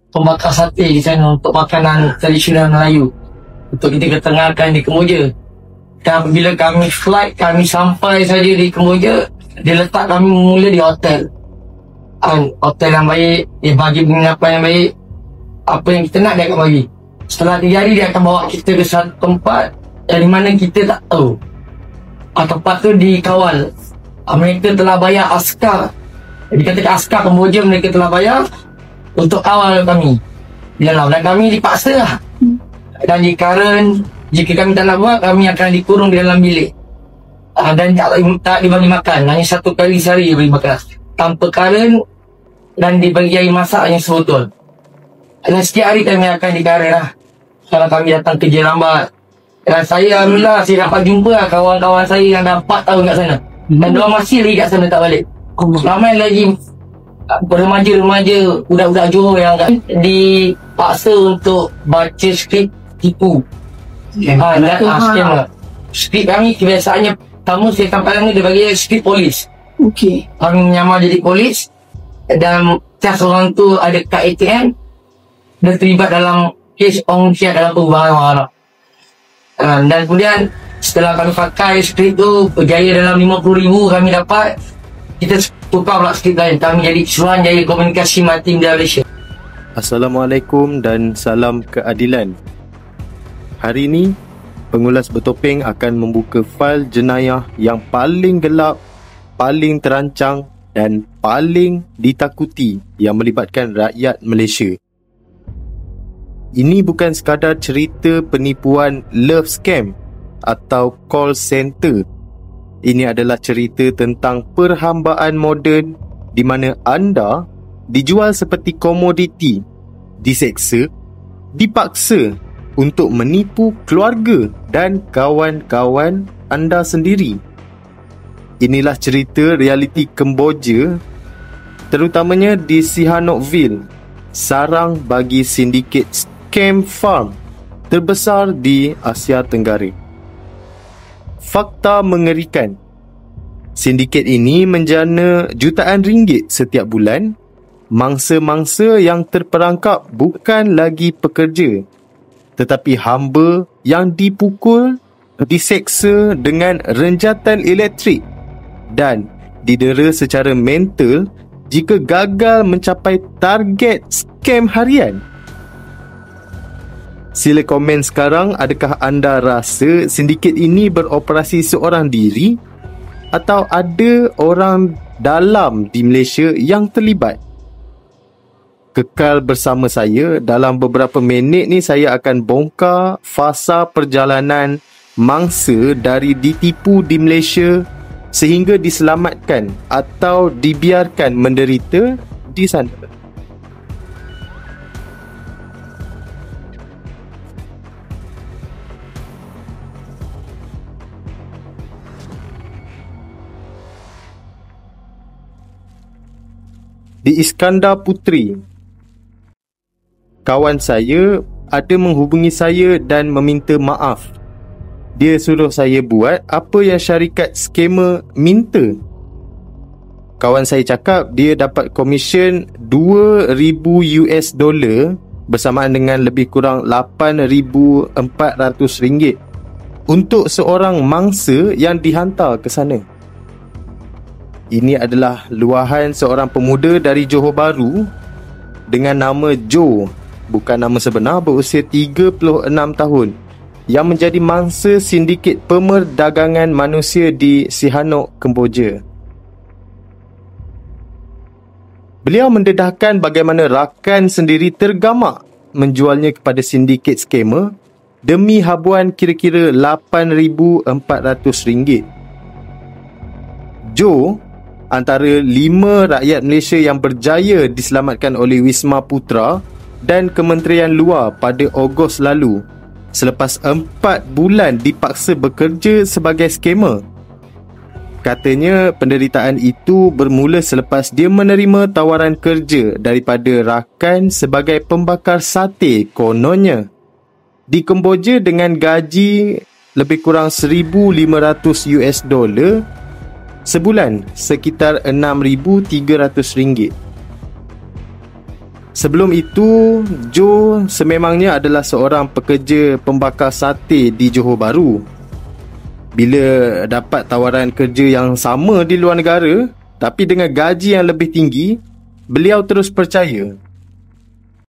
pembakar sate di sana untuk makanan tradisional Melayu untuk kita ketengahkan di Kemboja. Dan bila kami flight, kami sampai saja di Kemboja, dia letak kami mula di hotel. Hotel yang baik, dia bagi penginapan yang baik, apa yang kita nak dia akan bagi. Setelah 3 hari dia akan bawa kita ke satu tempat dari mana kita tak tahu. Tempat tu dikawal. Mereka telah bayar askar. Jadi kata askar Kemboja, mereka telah bayar untuk kawal kami di dalam. Dan kami dipaksa lah. Dan jika kami tak nak buat, kami akan dikurung di dalam bilik. Dan tak dibagi makan. Hanya 1 kali sehari dibagi makan. Tanpa karen dan dibagi air masak hanya sebotol. Dan setiap hari kami akan dikaren lah. Kalau kami datang kerja lambat. Dan saya alhamdulillah saya dapat jumpa lah kawan-kawan saya yang dah 4 tahun kat sana. Dan diorang masih lagi kat sana tak balik. Ramai lagi remaja-remaja, budak-budak Johor yang dipaksa untuk baca skrip tipu. Skrip kami kebiasaannya pertama saya tampakkan ni dia bagi skrip polis. Kami menyamar jadi polis dan setiap seorang tu ada kad ATM dan terlibat dalam kes Ong Kiat dalam perubahan orang Arab. Dan kemudian setelah kami pakai skrip tu berjaya dalam 50,000 kami dapat, kita tukar pula skrip lain. Kami jadi Suruhanjaya Komunikasi Mati Media Malaysia. Assalamualaikum dan salam keadilan. Hari ini Pengulas Bertopeng akan membuka fail jenayah yang paling gelap, paling terancang dan paling ditakuti yang melibatkan rakyat Malaysia. Ini bukan sekadar cerita penipuan love scam atau call center. Ini adalah cerita tentang perhambaan moden di mana anda dijual seperti komoditi, diseksa, dipaksa untuk menipu keluarga dan kawan-kawan anda sendiri. Inilah cerita realiti Kemboja, terutamanya di Sihanoukville, sarang bagi sindiket scam farm terbesar di Asia Tenggara. Fakta mengerikan. Sindiket ini menjana jutaan ringgit setiap bulan. Mangsa-mangsa yang terperangkap bukan lagi pekerja, tetapi hamba yang dipukul, diseksa dengan renjatan elektrik dan didera secara mental jika gagal mencapai target scam harian. Sila komen sekarang, adakah anda rasa sindiket ini beroperasi seorang diri atau ada orang dalam di Malaysia yang terlibat? Kekal bersama saya. Dalam beberapa minit ni saya akan bongkar fasa perjalanan mangsa dari ditipu di Malaysia sehingga diselamatkan atau dibiarkan menderita di sana. Di Iskandar Puteri, kawan saya ada menghubungi saya dan meminta maaf. Dia suruh saya buat apa yang syarikat skamer minta. Kawan saya cakap dia dapat komisen $2,000 bersamaan dengan lebih kurang RM8,400 untuk seorang mangsa yang dihantar ke sana. Ini adalah luahan seorang pemuda dari Johor Bahru dengan nama Joe, bukan nama sebenar, berusia 36 tahun, yang menjadi mangsa sindiket pemerdagangan manusia di Sihanouk, Kemboja. Beliau mendedahkan bagaimana rakan sendiri tergamak menjualnya kepada sindiket skamer demi habuan kira-kira RM8,400. Joe antara 5 rakyat Malaysia yang berjaya diselamatkan oleh Wisma Putra dan Kementerian Luar pada Ogos lalu selepas 4 bulan dipaksa bekerja sebagai skamer. Katanya penderitaan itu bermula selepas dia menerima tawaran kerja daripada rakan sebagai pembakar sate kononnya di Kemboja dengan gaji lebih kurang $1,500 sebulan, sekitar RM6,300. Sebelum itu, Joe sememangnya adalah seorang pekerja pembakar sate di Johor Bahru. Bila dapat tawaran kerja yang sama di luar negara, tapi dengan gaji yang lebih tinggi, beliau terus percaya.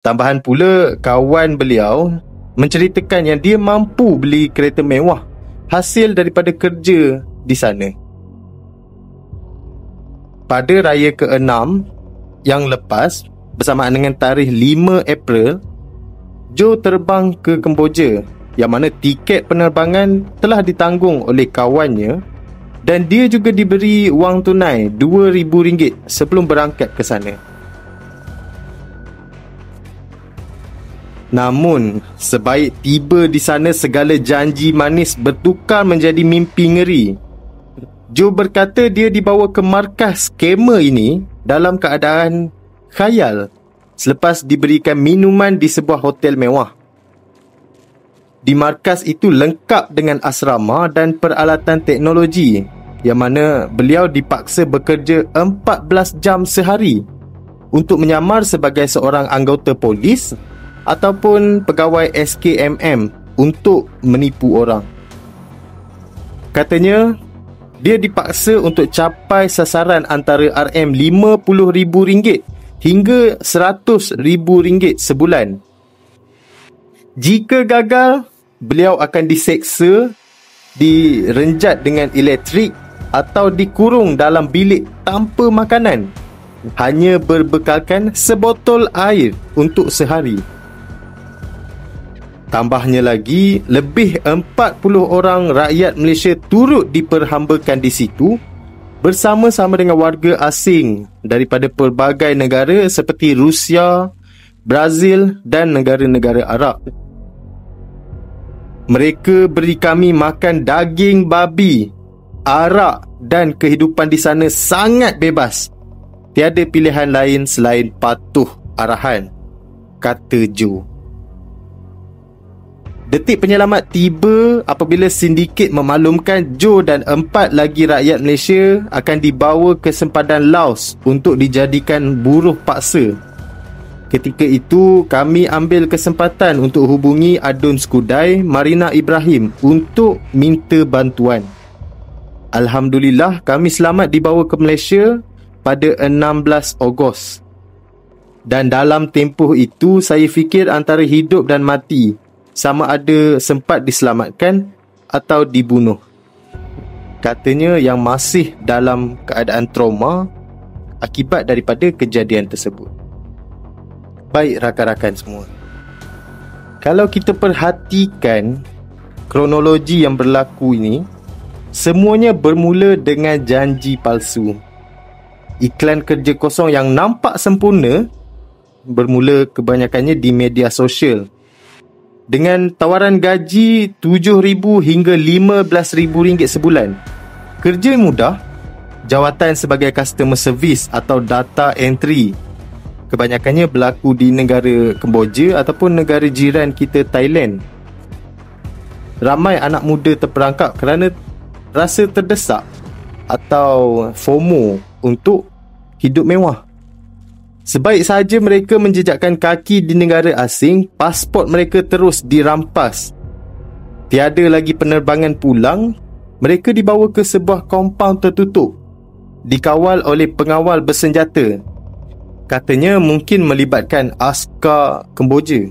Tambahan pula, kawan beliau menceritakan yang dia mampu beli kereta mewah hasil daripada kerja di sana. Pada raya ke-6 yang lepas, bersamaan dengan tarikh 5 April, Joe terbang ke Kemboja, yang mana tiket penerbangan telah ditanggung oleh kawannya dan dia juga diberi wang tunai RM2,000 sebelum berangkat ke sana. Namun, sebaik tiba di sana, segala janji manis bertukar menjadi mimpi ngeri. Joe berkata dia dibawa ke markas skamer ini dalam keadaan khayal selepas diberikan minuman di sebuah hotel mewah. Di markas itu lengkap dengan asrama dan peralatan teknologi, yang mana beliau dipaksa bekerja 14 jam sehari untuk menyamar sebagai seorang anggota polis ataupun pegawai SKMM untuk menipu orang. Katanya, dia dipaksa untuk capai sasaran antara RM50,000 hingga RM100,000 sebulan. Jika gagal, beliau akan diseksa, direnjat dengan elektrik atau dikurung dalam bilik tanpa makanan, hanya berbekalkan sebotol air untuk sehari. Tambahnya lagi, lebih 40 orang rakyat Malaysia turut diperhambakan di situ bersama-sama dengan warga asing daripada pelbagai negara seperti Rusia, Brazil dan negara-negara Arab. Mereka beri kami makan daging babi, arak dan kehidupan di sana sangat bebas. Tiada pilihan lain selain patuh arahan, kata Joe. Detik penyelamat tiba apabila sindiket memaklumkan Joe dan 4 lagi rakyat Malaysia akan dibawa ke sempadan Laos untuk dijadikan buruh paksa. Ketika itu, kami ambil kesempatan untuk hubungi Adun Skudai, Marina Ibrahim untuk minta bantuan. Alhamdulillah, kami selamat dibawa ke Malaysia pada 16 Ogos. Dan dalam tempoh itu, saya fikir antara hidup dan mati, sama ada sempat diselamatkan atau dibunuh. Katanya yang masih dalam keadaan trauma akibat daripada kejadian tersebut. Baik rakan-rakan semua, kalau kita perhatikan kronologi yang berlaku ini, semuanya bermula dengan janji palsu. Iklan kerja kosong yang nampak sempurna bermula kebanyakannya di media sosial, dengan tawaran gaji RM7,000 hingga RM15,000 sebulan. Kerja mudah, jawatan sebagai customer service atau data entry. Kebanyakannya berlaku di negara Kemboja ataupun negara jiran kita, Thailand. Ramai anak muda terperangkap kerana rasa terdesak atau FOMO untuk hidup mewah. Sebaik sahaja mereka menjejakkan kaki di negara asing, pasport mereka terus dirampas. Tiada lagi penerbangan pulang, mereka dibawa ke sebuah kompaun tertutup, dikawal oleh pengawal bersenjata. Katanya mungkin melibatkan askar Kemboja.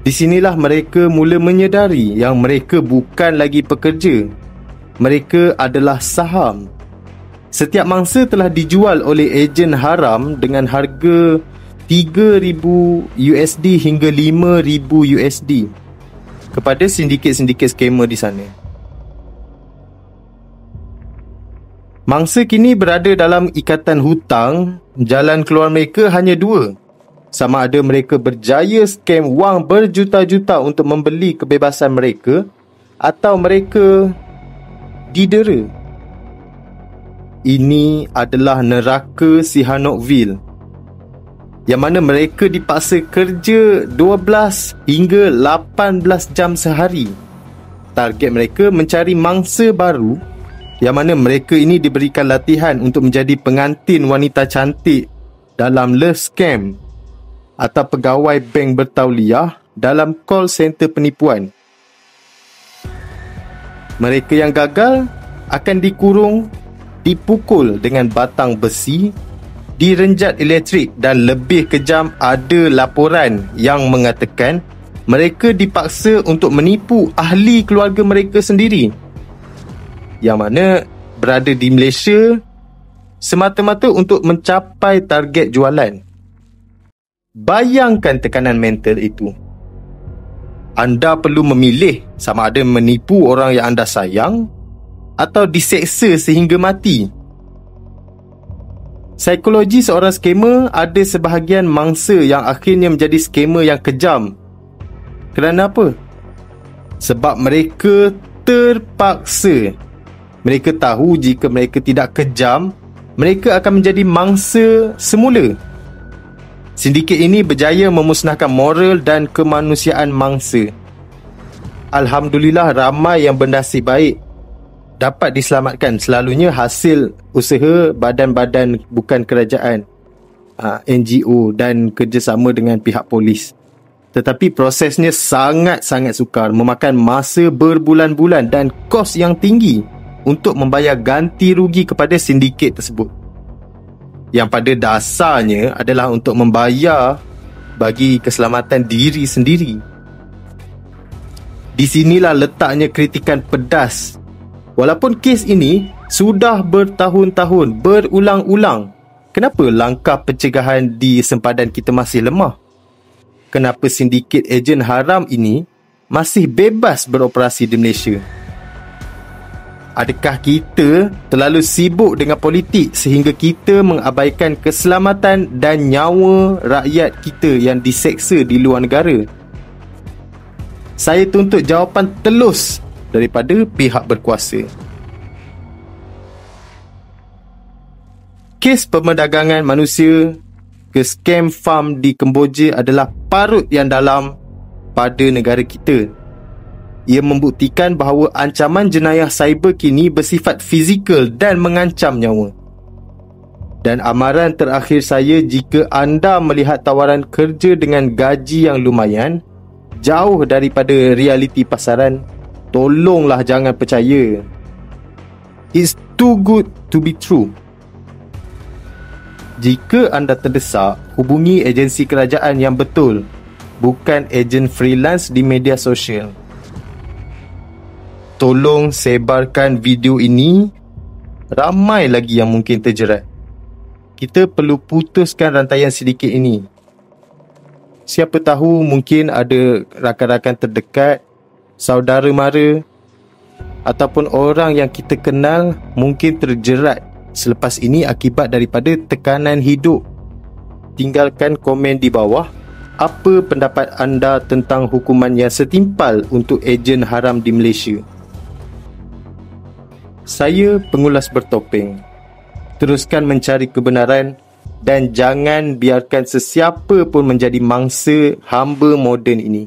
Di sinilah mereka mula menyedari yang mereka bukan lagi pekerja. Mereka adalah saham. Setiap mangsa telah dijual oleh ejen haram dengan harga $3,000 hingga $5,000 kepada sindiket-sindiket skamer di sana. Mangsa kini berada dalam ikatan hutang. Jalan keluar mereka hanya dua. Sama ada mereka berjaya scam wang berjuta-juta untuk membeli kebebasan mereka, atau mereka didera. Ini adalah neraka Sihanoukville, yang mana mereka dipaksa kerja 12 hingga 18 jam sehari. Target mereka mencari mangsa baru, yang mana mereka ini diberikan latihan untuk menjadi pengantin wanita cantik dalam love scam atau pegawai bank bertauliah dalam call center penipuan. Mereka yang gagal akan dikurung, dipukul dengan batang besi, direnjat elektrik, dan lebih kejam, ada laporan yang mengatakan mereka dipaksa untuk menipu ahli keluarga mereka sendiri yang mana berada di Malaysia semata-mata untuk mencapai target jualan. Bayangkan tekanan mental itu. Anda perlu memilih sama ada menipu orang yang anda sayang atau diseksa sehingga mati. Psikologi seorang skamer, ada sebahagian mangsa yang akhirnya menjadi skamer yang kejam. Kerana apa? Sebab mereka terpaksa. Mereka tahu jika mereka tidak kejam, mereka akan menjadi mangsa semula. Sindiket ini berjaya memusnahkan moral dan kemanusiaan mangsa. Alhamdulillah, ramai yang bernasib baik dapat diselamatkan, selalunya hasil usaha badan-badan bukan kerajaan, NGO dan kerjasama dengan pihak polis. Tetapi prosesnya sangat-sangat sukar, memakan masa berbulan-bulan dan kos yang tinggi untuk membayar ganti rugi kepada sindiket tersebut, yang pada dasarnya adalah untuk membayar bagi keselamatan diri sendiri. Di sinilah letaknya kritikan pedas. Walaupun kes ini sudah bertahun-tahun, berulang-ulang, kenapa langkah pencegahan di sempadan kita masih lemah? Kenapa sindiket ejen haram ini masih bebas beroperasi di Malaysia? Adakah kita terlalu sibuk dengan politik sehingga kita mengabaikan keselamatan dan nyawa rakyat kita yang diseksa di luar negara? Saya tuntut jawapan telus daripada pihak berkuasa. Kes pemerdagangan manusia ke scam farm di Kemboja adalah parut yang dalam pada negara kita. Ia membuktikan bahawa ancaman jenayah cyber kini bersifat fizikal dan mengancam nyawa. Dan amaran terakhir saya, jika anda melihat tawaran kerja dengan gaji yang lumayan, jauh daripada realiti pasaran, tolonglah jangan percaya. It's too good to be true. Jika anda terdesak, hubungi agensi kerajaan yang betul, bukan ejen freelance di media sosial. Tolong sebarkan video ini, ramai lagi yang mungkin terjerat. Kita perlu putuskan rantaian sindiket ini. Siapa tahu mungkin ada rakan-rakan terdekat, saudara mara ataupun orang yang kita kenal mungkin terjerat selepas ini akibat daripada tekanan hidup. Tinggalkan komen di bawah apa pendapat anda tentang hukuman yang setimpal untuk ejen haram di Malaysia. Saya pengulas bertopeng. Teruskan mencari kebenaran dan jangan biarkan sesiapa pun menjadi mangsa hamba moden ini.